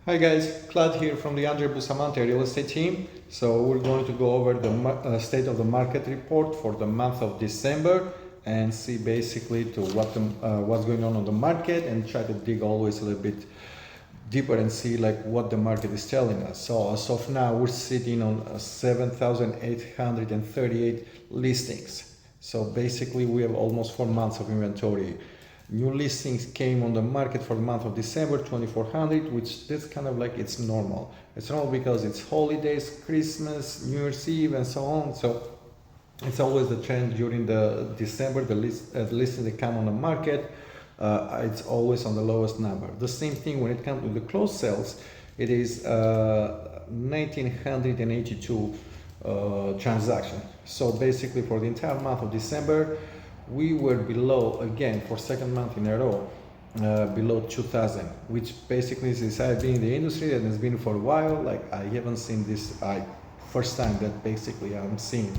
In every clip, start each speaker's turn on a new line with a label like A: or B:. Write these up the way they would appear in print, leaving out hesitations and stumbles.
A: Hi guys, Claude here from the Andre Bustamante real estate team. So we're going to go over the state of the market report for the month of December and see basically to what's going on the market and try to dig always a little bit deeper and see like what the market is telling us. So as of now, we're sitting on 7,838 listings. So basically we have almost 4 months of inventory. New listings came on the market for the month of December, 2,400, which that's kind of like it's normal. It's normal because it's holidays, Christmas, New Year's Eve, and so on. So it's always the trend during the December, the listings that come on the market, it's always on the lowest number. The same thing when it comes to the closed sales, it is 1,982 transaction. So basically for the entire month of December, we were below, again, for second month in a row, below 2,000, which basically is I've been in the industry and it's been for a while. Like I haven't seen this, first time that basically I'm seeing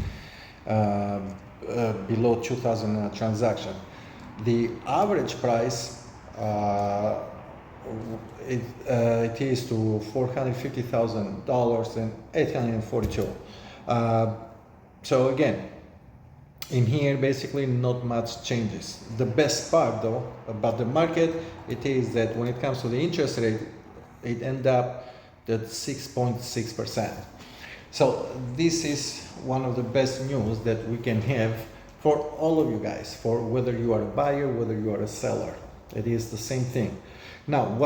A: below 2,000 transaction. The average price it is to $450,000 and 842. So again, in here, basically not much changes. The best part though about the market, it is that when it comes to the interest rate, it end up at 6.6%. So this is one of the best news that we can have for all of you guys, for whether you are a buyer, whether you are a seller. It is the same thing. Now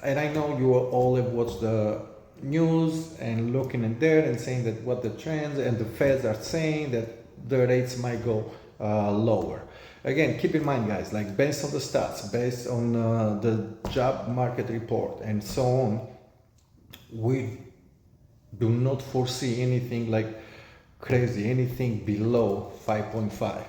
A: and I know you all have watched the news and looking in there and saying that what the trends and the Feds are saying that the rates might go lower. Again, keep in mind, guys, like based on the stats, based on the job market report and so on, we do not foresee anything like crazy, anything below 5.5.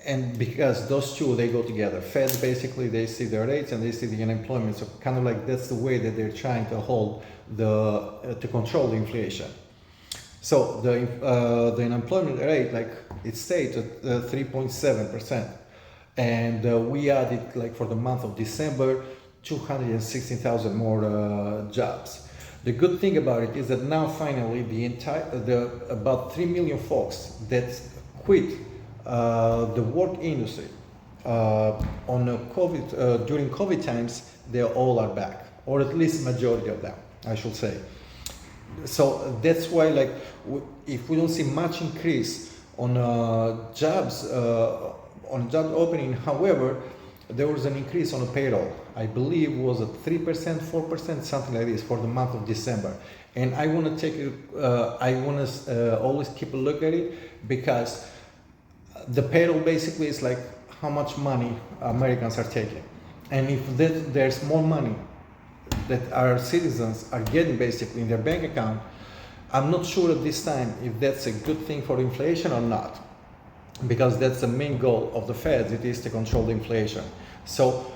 A: And because those two, they go together. Fed, basically, they see the rates and they see the unemployment. So kind of like that's the way that they're trying to hold to control the inflation. So the unemployment rate, like it stayed at 3.7%, and we added, like for the month of December, 216,000 more jobs. The good thing about it is that now finally about 3 million folks that quit the work industry on COVID during COVID times, they all are back, or at least majority of them, I should say. So that's why, like, if we don't see much increase on jobs, on job opening, however, there was an increase on the payroll. I believe was at 3%, 4%, something like this for the month of December. And I want to always keep a look at it because the payroll basically is like how much money Americans are taking. And if there's more money that our citizens are getting basically in their bank account, I'm not sure at this time if that's a good thing for inflation or not, because that's the main goal of the Fed. It is to control the inflation. So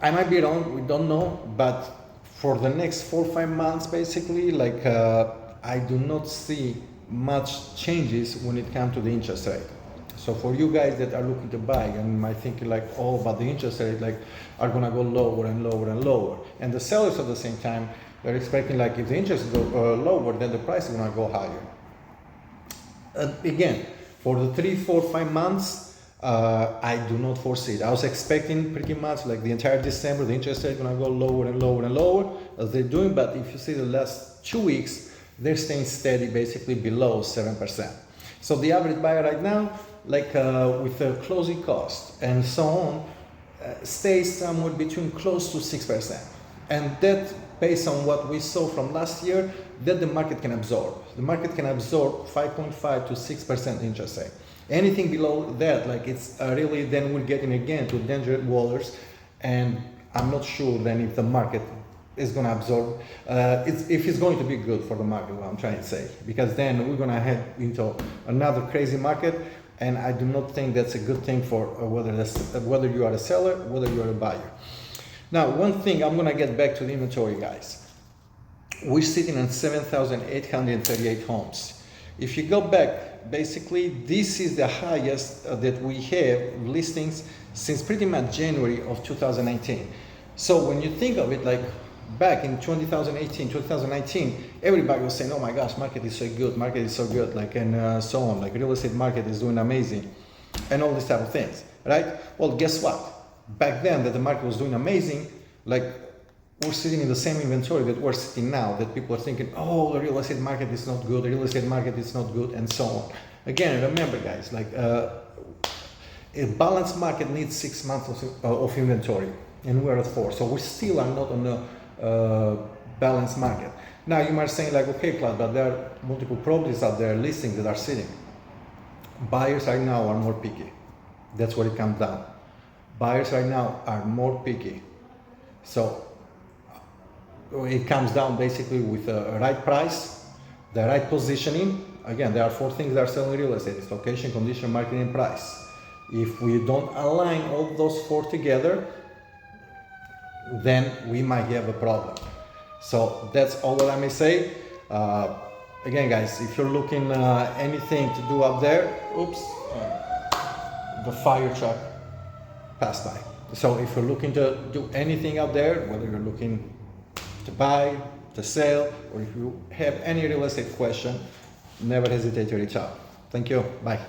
A: I might be wrong, we don't know, but for the next 4 or 5 months, basically, like I do not see much changes when it comes to the interest rate. So for you guys that are looking to buy and might think like all about the interest rate, like are gonna go lower and lower and lower, and the sellers at the same time, they're expecting like if the interest go lower, then the price is gonna go higher. Again, for the 3, 4, 5 months, I do not foresee it. I was expecting pretty much like the entire December, the interest rate is gonna go lower and lower and lower as they're doing, but if you see the last 2 weeks, they're staying steady, basically below 7%. So the average buyer right now, like with the closing cost and so on, stays somewhere between close to 6%. And that, based on what we saw from last year, that the market can absorb. The market can absorb 5.5 to 6% interest rate. Anything below that, like it's really, then we're getting again to dangerous waters, and I'm not sure then if the market is going to absorb, if it's going to be good for the market, what I'm trying to say, because then we're going to head into another crazy market, and I do not think that's a good thing for whether you are a seller, whether you are a buyer. Now, one thing, I'm going to get back to the inventory, guys. We're sitting on 7,838 homes. If you go back, basically, this is the highest that we have listings since pretty much January of 2019. So when you think of it, like back in 2018, 2019, everybody was saying, "Oh my gosh, market is so good, market is so good," like and so on. Like real estate market is doing amazing, and all these type of things, right? Well, guess what? Back then, that the market was doing amazing, like we're sitting in the same inventory that we're sitting now. That people are thinking, "Oh, the real estate market is not good. The real estate market is not good," and so on. Again, remember, guys, like a balanced market needs 6 months of inventory, and we're at 4, so we still are not on a balanced market. Now you might say like, okay, Claude, but there are multiple properties out there, listings that are sitting. Buyers right now are more picky. That's what it comes down. Buyers right now are more picky. So it comes down basically with a right price, the right positioning. Again, there are 4 things that are selling real estate: it's location, condition, marketing, and price. If we don't align all those 4 together, then we might have a problem. So that's all that I may say. Again, guys, if you're looking anything to do up there, oops, the fire truck passed by. So if you're looking to do anything out there, whether you're looking to buy, to sell, or if you have any real estate question, never hesitate to reach out. Thank you. Bye.